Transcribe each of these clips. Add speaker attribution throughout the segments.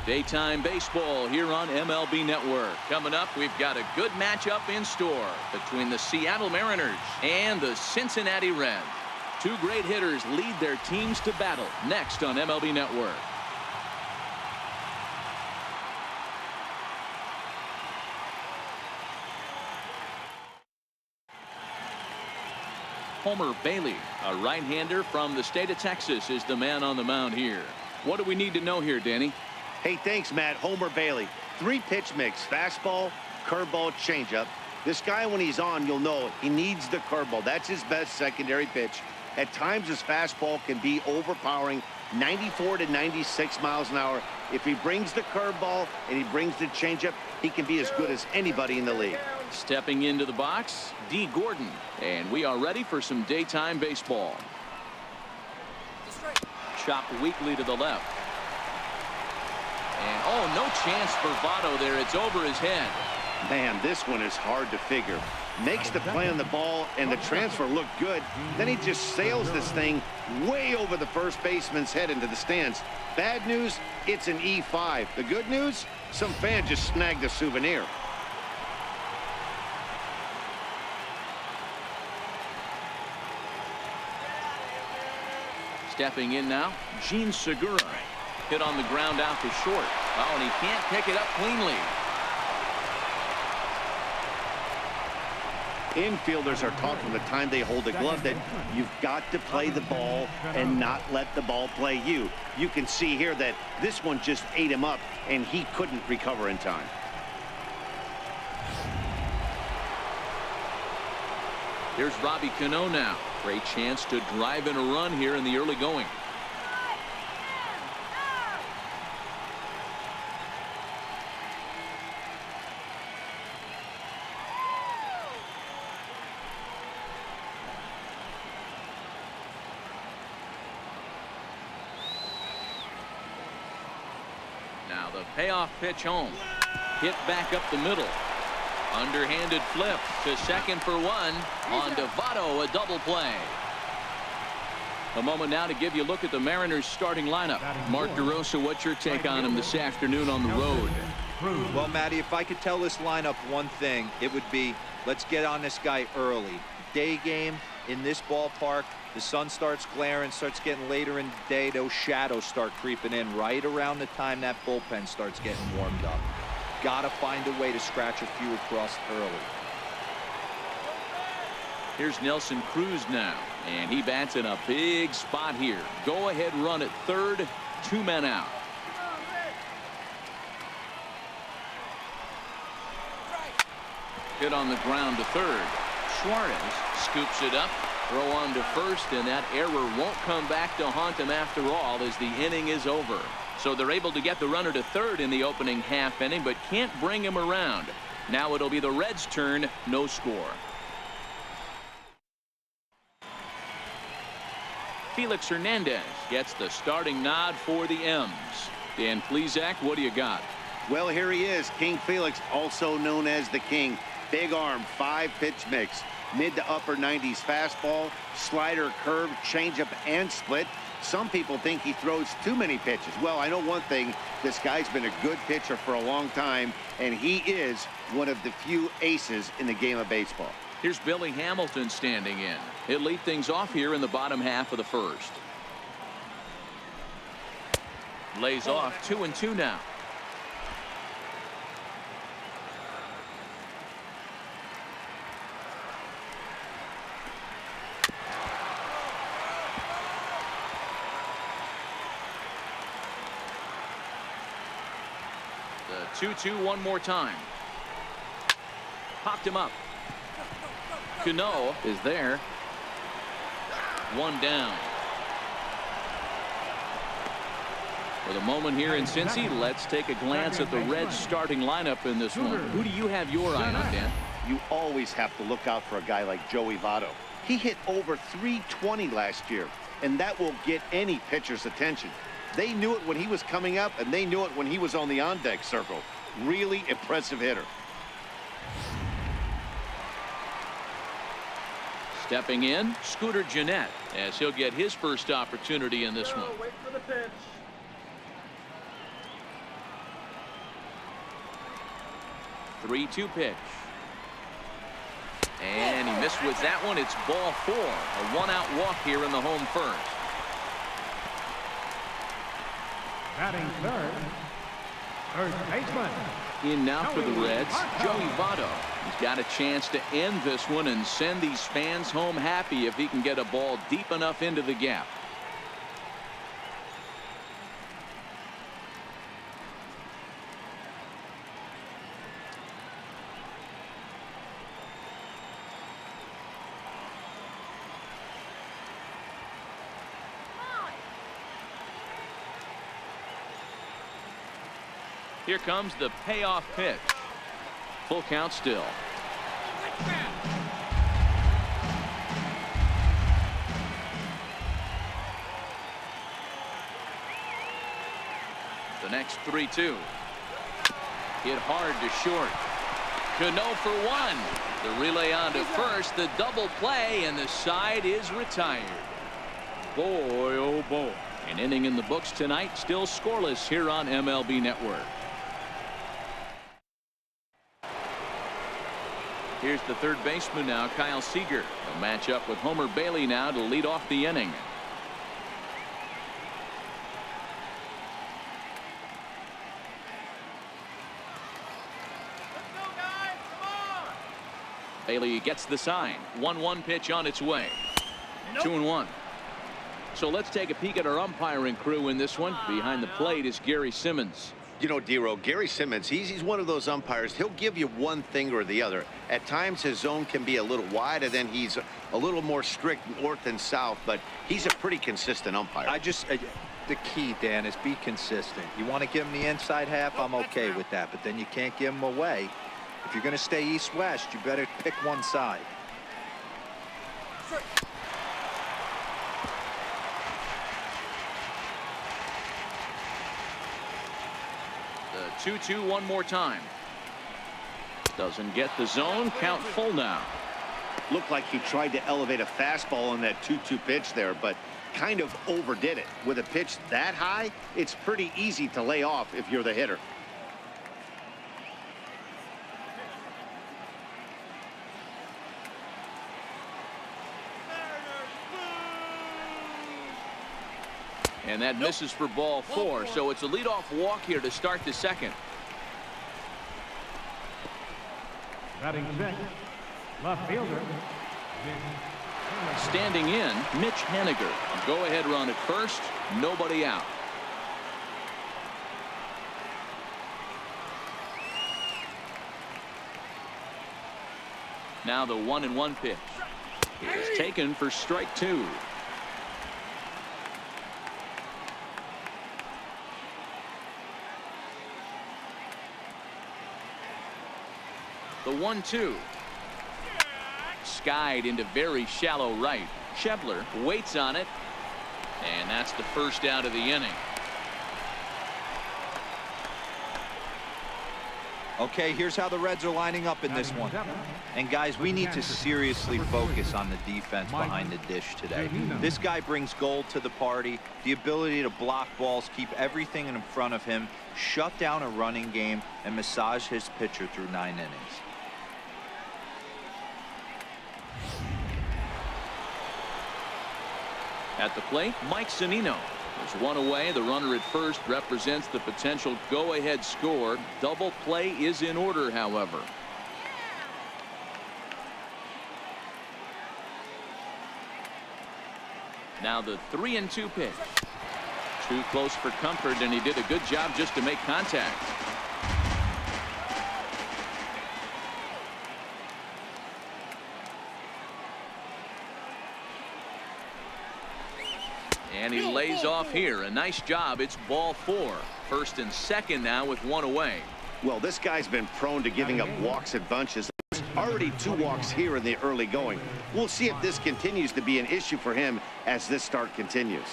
Speaker 1: Daytime baseball here on MLB Network. Coming up, we've got a good matchup in store between the Seattle Mariners and the Cincinnati Reds. Two great hitters lead their teams to battle next on MLB Network. Homer Bailey, a right-hander from the state of Texas, is the man on the mound here. What do we need to know here, Danny?
Speaker 2: Hey, thanks, Matt. Homer Bailey. 3-pitch mix. Fastball, curveball, changeup. This guy, when he's on, you'll know he needs the curveball. That's his best secondary pitch. At times, his fastball can be overpowering, 94 to 96 miles an hour. If he brings the curveball and he brings the changeup, he can be as good as anybody in the league.
Speaker 1: Stepping into the box, D. Gordon. And we are ready for some daytime baseball. Chopped weakly to the left. And, oh, no chance for Votto there. It's over his head.
Speaker 2: Man, this one is hard to figure. Makes the play on the ball, and the transfer looked good. Then he just sails this thing way over the first baseman's head into the stands. Bad news, it's an E5. The good news, some fan just snagged a souvenir.
Speaker 1: Stepping in now, Gene Segura. Hit on the ground out to short. Oh, and he can't pick it up cleanly.
Speaker 2: Infielders are taught from the time they hold the glove that you've got to play the ball and not let the ball play you. You can see here that this one just ate him up, and he couldn't recover in time.
Speaker 1: Here's Robbie Cano now. Great chance to drive in a run here in the early going. Now the payoff pitch home. Hit back up the middle. Underhanded flip to second for one. On to Votto, a double play. A moment now to give you a look at the Mariners starting lineup. Mark DeRosa, what's your take on him this afternoon on the road?
Speaker 3: Well, Matty, if I could tell this lineup one thing, it would be let's get on this guy early. Day game in this ballpark, the sun starts glaring, starts getting later in the day, those shadows start creeping in right around the time that bullpen starts getting warmed up. Gotta find a way to scratch a few across early.
Speaker 1: Here's Nelson Cruz now, and he bats in a big spot here. Go ahead run at third, 2 men out. Hit on the ground to third. Suarez scoops it up, throw on to first, and that error won't come back to haunt him after all as the inning is over. So they're able to get the runner to third in the opening half inning, but can't bring him around. Now it'll be the Reds' turn, no score. Felix Hernandez gets the starting nod for the M's. Dan Plesac, what do you got?
Speaker 2: Well, here he is, King Felix, also known as the King. Big arm, 5-pitch mix. Mid to upper 90s fastball, slider, curve, changeup, and split. Some people think he throws too many pitches. Well, I know one thing. This guy's been a good pitcher for a long time, and he is one of the few aces in the game of baseball.
Speaker 1: Here's Billy Hamilton standing in. He'll lead things off here in the bottom half of the first. Lays off 2-2 now. The 2-2 one more time. Popped him up. Cano is there. One down. For the moment here in Cincy, let's take a glance at the Reds starting lineup in this one. Who do you have your eye on, Dan?
Speaker 2: You always have to look out for a guy like Joey Votto. He hit over 320 last year, and that will get any pitcher's attention. They knew it when he was coming up, and they knew it when he was on the on-deck circle. Really impressive hitter.
Speaker 1: Stepping in, Scooter Gennett, as he'll get his first opportunity in this one.
Speaker 4: Wait for the pitch.
Speaker 1: 3-2 pitch. And he missed with that one. It's ball 4. A 1-out walk here in the home first.
Speaker 4: Batting third, first baseman.
Speaker 1: In now for the Reds, Joey Votto. He's got a chance to end this one and send these fans home happy if he can get a ball deep enough into the gap. Here comes the payoff pitch. Full count still. The next 3-2. Hit hard to short. Cano for 1. The relay on to first. The double play, and the side is retired. Boy, oh boy. An inning in the books tonight. Still scoreless here on MLB Network. Here's the third baseman now, Kyle Seager. He'll match up with Homer Bailey now to lead off the inning.
Speaker 4: Let's go, guys. Come on.
Speaker 1: Bailey gets the sign. 1-1 pitch on its way. 2-1. So let's take a peek at our umpiring crew in this one. Behind the plate is Gary Simmons.
Speaker 2: You know, D-Row, Gary Simmons, he's one of those umpires. He'll give you one thing or the other. At times his zone can be a little wide, and then he's a little more strict north and south, but he's a pretty consistent umpire.
Speaker 3: The key, Dan, is be consistent. You want to give him the inside half, I'm okay with that, but then you can't give him away. If you're going to stay east-west, you better pick one side.
Speaker 1: The 2-2 one more time. Doesn't get the zone. Count full now.
Speaker 2: Looked like he tried to elevate a fastball on that 2-2 pitch there, but kind of overdid it. With a pitch that high, it's pretty easy to lay off if you're the hitter.
Speaker 1: And that misses for ball 4. So it's a leadoff walk here to start the second.
Speaker 4: Batting sixth, left fielder.
Speaker 1: Standing in, Mitch Haniger. Go ahead run at first. Nobody out. Now the 1-1 pitch is taken for strike 2. The 1-2. Skied into very shallow right. Schebler waits on it. And that's the first out of the inning.
Speaker 3: Okay, here's how the Reds are lining up in this one. And guys, we need to seriously focus on the defense behind the dish today. This guy brings gold to the party. The ability to block balls, keep everything in front of him, shut down a running game, and massage his pitcher through 9 innings.
Speaker 1: At the plate, Mike Zunino. There's one away. The runner at first represents the potential go-ahead score. Double play is in order, however. Now the 3-2 pitch. Too close for comfort, and he did a good job just to make contact. And he lays off here. A nice job. It's ball 4. First and second now with one away.
Speaker 2: Well, this guy's been prone to giving up walks at bunches. There's already 2 walks here in the early going. We'll see if this continues to be an issue for him as this start continues.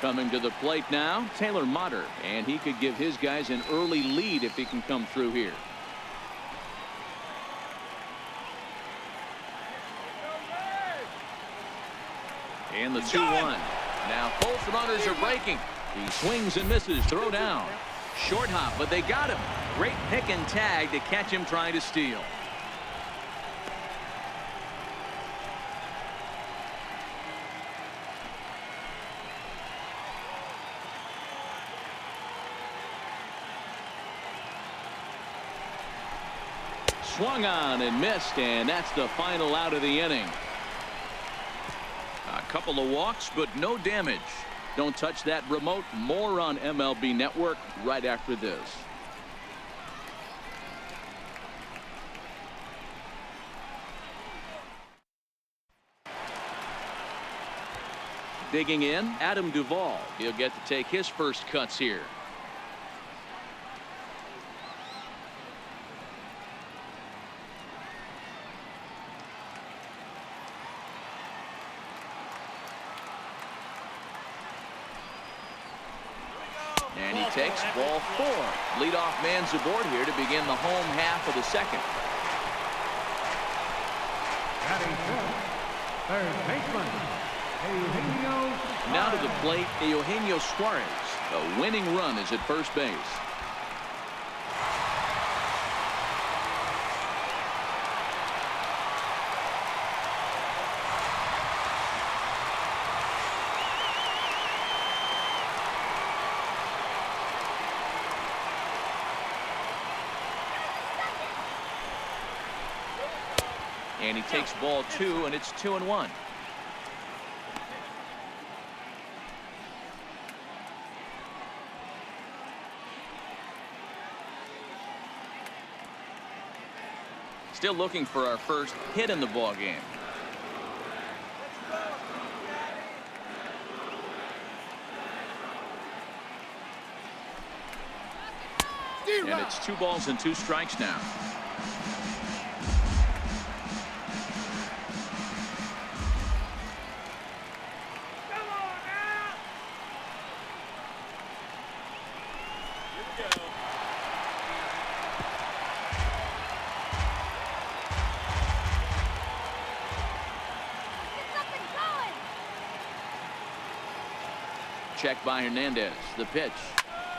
Speaker 1: Coming to the plate now, Taylor Motter. And he could give his guys an early lead if he can come through here. And the 2-1. Now both runners are breaking. He swings and misses. Throw down. Short hop, but they got him. Great pick and tag to catch him trying to steal. Swung on and missed, and that's the final out of the inning. A couple of walks, but no damage. Don't touch that remote. More on MLB Network right after this. Digging in, Adam Duvall. He'll get to take his first cuts here. And he takes ball 4. Leadoff man's aboard here to begin the home half of the second.
Speaker 4: Batting fifth, third baseman, Eugenio.
Speaker 1: Now to the plate, Eugenio Suarez. A winning run is at first base. And he takes ball 2, and it's 2-1. Still looking for our first hit in the ball game. And it's 2 balls and 2 strikes now. Check by Hernandez. The pitch.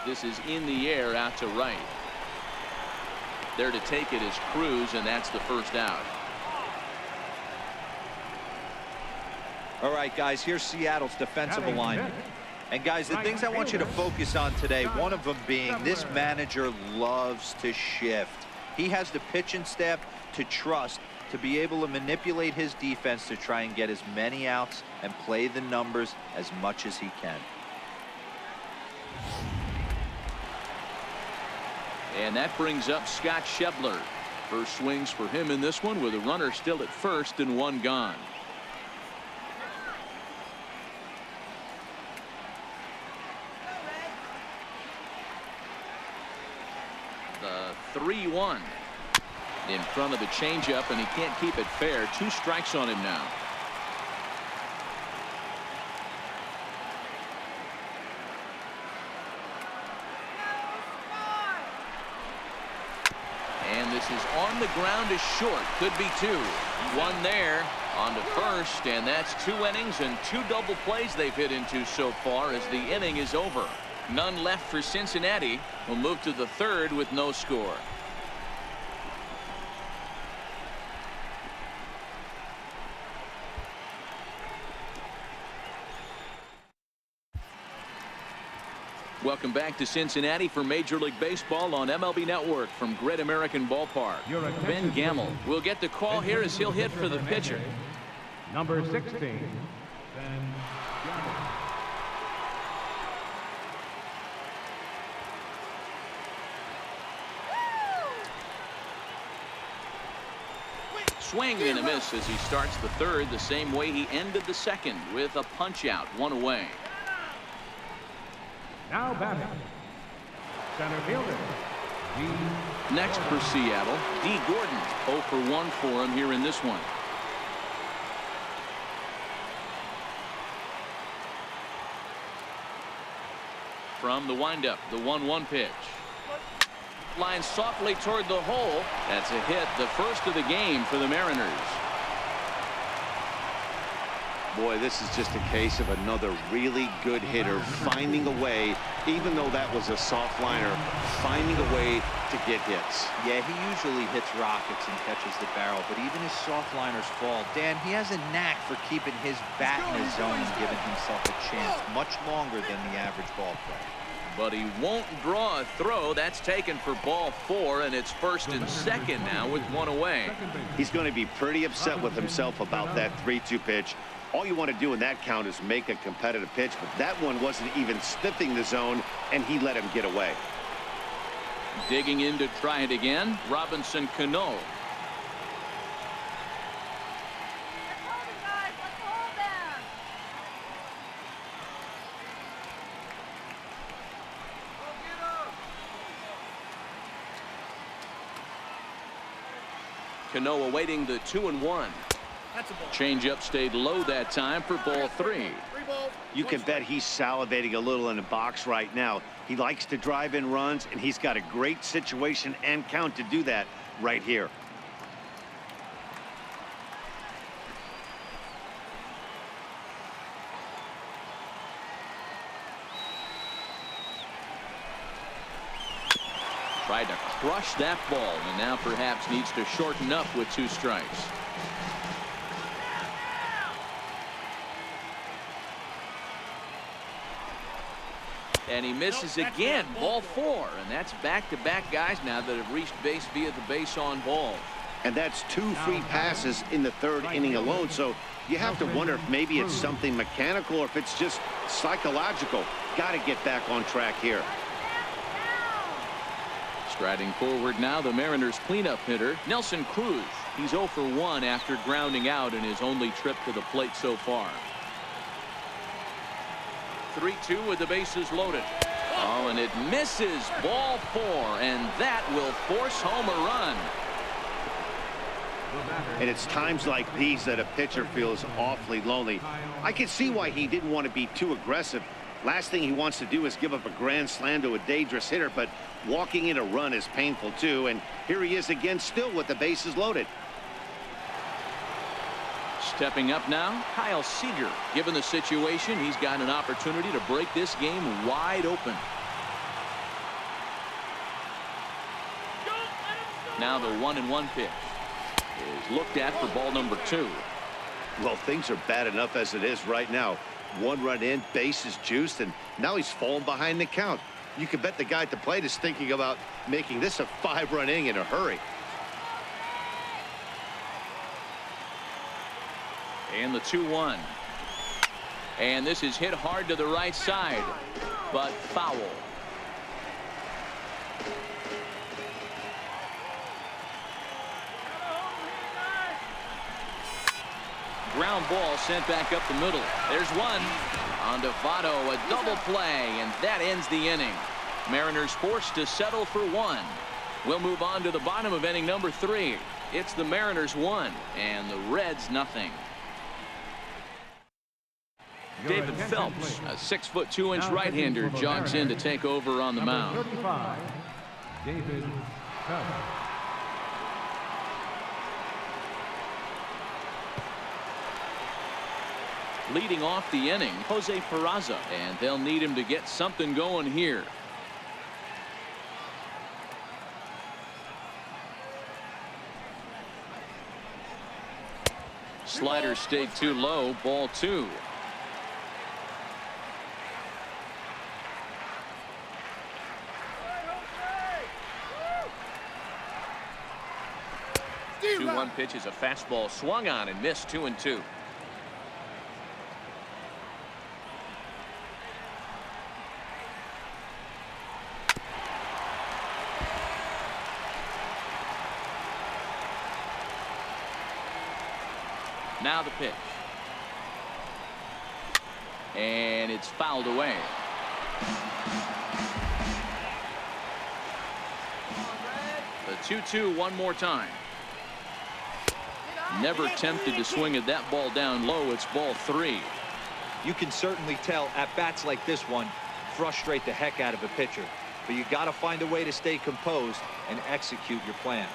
Speaker 1: This is in the air out to right. There to take it is Cruz, and that's the first out.
Speaker 3: All right, guys, here's Seattle's defensive alignment. And guys, the things I want you to focus on today, one of them being this manager loves to shift. He has the pitching staff to trust to be able to manipulate his defense to try and get as many outs and play the numbers as much as he can.
Speaker 1: And that brings up Scott Schebler. First swings for him in this one with a runner still at first and 1 gone. The 3-1 in front of the changeup, and he can't keep it fair. 2 strikes on him now. And this is on the ground is short. Could be 2. 1 there on to first, and that's 2 innings and 2 double plays they've hit into so far as the inning is over. None left for Cincinnati. We'll move to the 3rd with no score. Welcome back to Cincinnati for Major League Baseball on MLB Network from Great American Ballpark. Ben Gamel will get the call here as he'll hit for the pitcher.
Speaker 4: Number 16, Ben Gamel.
Speaker 1: Swing and a miss as he starts the 3rd the same way he ended the 2nd with a punch out, 1 away.
Speaker 4: Now batting, center fielder, D.
Speaker 1: Next for Seattle, D. Gordon. 0 for 1 for him here in this one. From the windup, the 1-1 pitch. Line softly toward the hole. That's a hit, the first of the game for the Mariners.
Speaker 2: Boy, this is just a case of another really good hitter finding a way, even though that was a soft liner, finding a way to get hits.
Speaker 3: Yeah, he usually hits rockets and catches the barrel, but even his soft liners fall. Dan, he has a knack for keeping his bat in his zone and giving himself a chance much longer than the average ball player.
Speaker 1: But he won't draw a throw. That's taken for ball 4, and it's first and second now with one away.
Speaker 2: He's going to be pretty upset with himself about that 3-2 pitch. All you want to do in that count is make a competitive pitch, but that one wasn't even sniffing the zone, and he let him get away.
Speaker 1: Digging in to try it again, Robinson Cano. Cano awaiting the 2-1. Changeup stayed low that time for ball 3.
Speaker 2: You can bet he's salivating a little in the box right now. He likes to drive in runs, and he's got a great situation and count to do that right here.
Speaker 1: Tried to crush that ball, and now perhaps needs to shorten up with 2 strikes. And he misses again, ball 4, and that's back-to-back guys now that have reached base via the base on balls.
Speaker 2: And that's 2 free passes in the 3rd inning alone, so you have to wonder if maybe it's something mechanical or if it's just psychological. Got to get back on track here.
Speaker 1: Striding forward now, the Mariners cleanup hitter, Nelson Cruz. He's 0 for 1 after grounding out in his only trip to the plate so far. 3-2 with the bases loaded. Oh, and it misses, ball 4, and that will force home a run.
Speaker 2: And it's times like these that a pitcher feels awfully lonely. I can see why he didn't want to be too aggressive. Last thing he wants to do is give up a grand slam to a dangerous hitter, but walking in a run is painful too, and here he is again still with the bases loaded.
Speaker 1: Stepping up now, Kyle Seager. Given the situation, he's got an opportunity to break this game wide open. Now the 1-1 pitch is looked at for ball number 2.
Speaker 2: Well, things are bad enough as it is right now. 1 run in, base is juiced, and now he's falling behind the count. You can bet the guy at the plate is thinking about making this a 5-run inning in a hurry.
Speaker 1: And the 2-1. And this is hit hard to the right side, but foul. Ground ball sent back up the middle. There's one. On to Votto, a double play, and that ends the inning. Mariners forced to settle for 1. We'll move on to the bottom of inning number 3. It's the Mariners 1 and the Reds nothing. David Phelps, a 6' 2" right-hander, jogs in to take over on the mound.
Speaker 4: 35, David Phelps.
Speaker 1: Leading off the inning, Jose Peraza, and they'll need him to get something going here. Slider stayed too low, ball 2. The 2-1 pitch is a fastball swung on and missed, 2-2. Now the pitch. And it's fouled away. The 2-2 one more time. Never tempted to swing at that ball down low. It's ball 3.
Speaker 3: You can certainly tell at bats like this one frustrate the heck out of a pitcher, but you got to find a way to stay composed and execute your plan.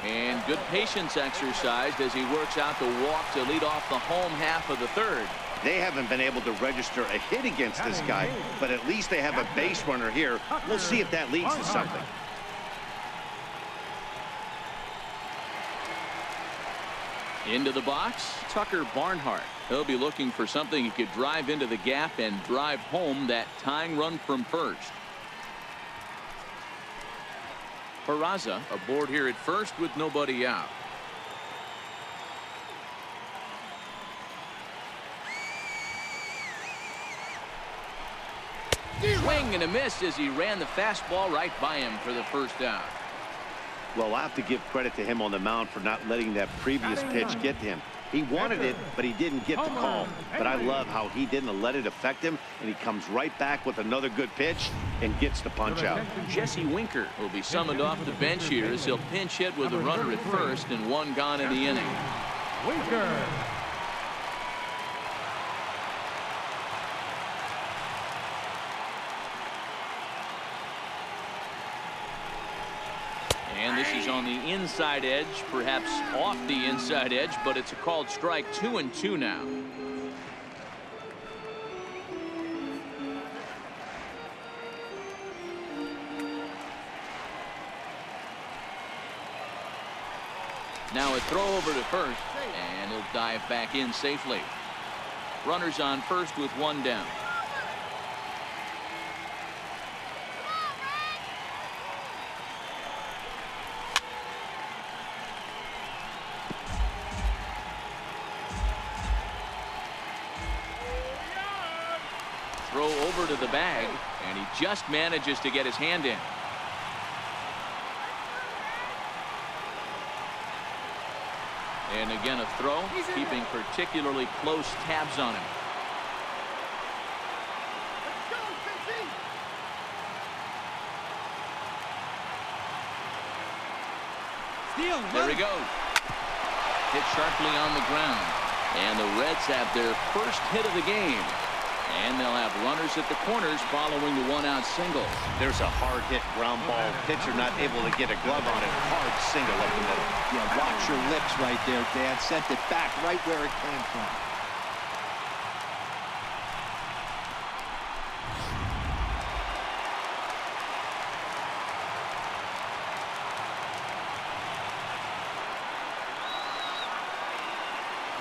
Speaker 1: And good patience exercised as he works out the walk to lead off the home half of the third.
Speaker 2: They haven't been able to register a hit against this guy, but at least they have a base runner here. We'll see if that leads to something.
Speaker 1: Into the box, Tucker Barnhart. He'll be looking for something he could drive into the gap and drive home that tying run from first. Peraza aboard here at first with nobody out. Swing and a miss as he ran the fastball right by him for the first out.
Speaker 2: Well, I have to give credit to him on the mound for not letting that previous pitch get to him. He wanted it, but he didn't get the call. But I love how he didn't let it affect him, and he comes right back with another good pitch and gets the punch out.
Speaker 1: Jesse Winker will be summoned off the bench here as he'll pinch hit with a runner at first and one gone in the inning.
Speaker 4: Winker.
Speaker 1: And this is on the inside edge, perhaps off the inside edge, but it's a called strike. 2-2 now. Now a throw over to first, and he'll dive back in safely. Runners on first with one down. Throw over to the bag, and he just manages to get his hand in. And again a throw, keeping particularly close tabs on him. There he goes. Hit sharply on the ground. And the Reds have their first hit of the game. And they'll have runners at the corners following the one-out single.
Speaker 2: There's a hard-hit ground ball. Pitcher not able to get a glove on it. Hard single up the middle.
Speaker 3: Yeah, watch your lips right there, Dan. Sent it back right where it came from.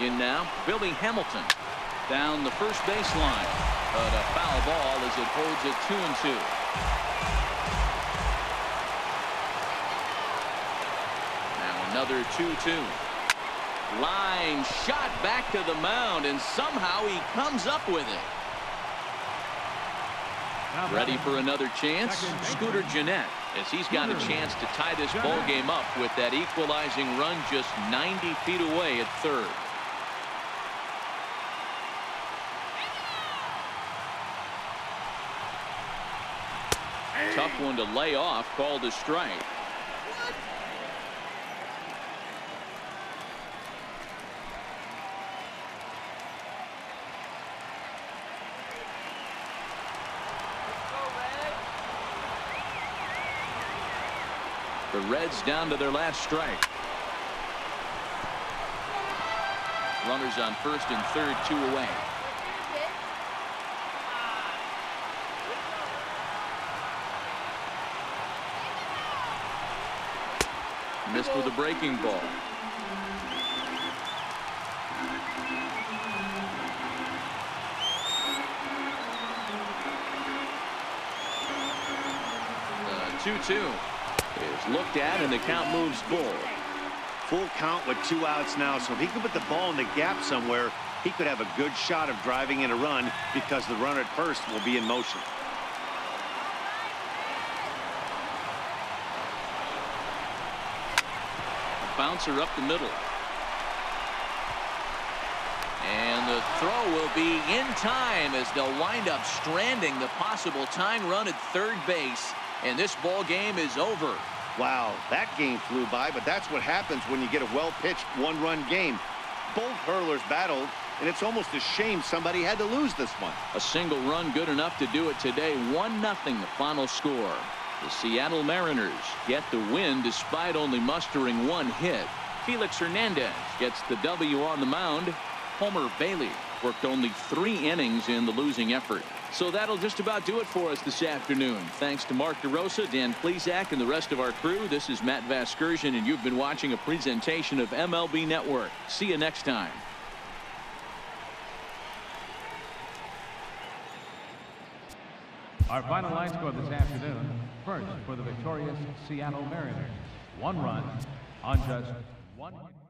Speaker 1: In now, Billy Hamilton down the first baseline, but a foul ball as it holds it 2-2. Now another 2-2. Line shot back to the mound, and somehow he comes up with it. Ready for another chance? Scooter Gennett, as he's got a chance to tie this ball game up with that equalizing run just 90 feet away at third. Tough one to lay off, called a strike. The Reds down to their last strike. Runners on first and third, 2 away. Missed with a breaking ball. The 2-2 is looked at, and the count moves full.
Speaker 2: Full count with 2 outs now, so if he could put the ball in the gap somewhere, he could have a good shot of driving in a run because the runner at first will be in motion.
Speaker 1: Bouncer up the middle. And the throw will be in time as they'll wind up stranding the possible tying run at third base. And this ball game is over.
Speaker 2: Wow, that game flew by, but that's what happens when you get a well-pitched one-run game. Both hurlers battled, and it's almost a shame somebody had to lose this one.
Speaker 1: A single run good enough to do it today. 1-0 the final score. The Seattle Mariners get the win despite only mustering 1 hit. Felix Hernandez gets the W on the mound. Homer Bailey worked only 3 innings in the losing effort. So that'll just about do it for us this afternoon. Thanks to Mark DeRosa, Dan Plesac, and the rest of our crew. This is Matt Vasgersian, and you've been watching a presentation of MLB Network. See you next time.
Speaker 4: Our final line score this afternoon. First, for the victorious Seattle Mariners, 1 run on just 1 hit.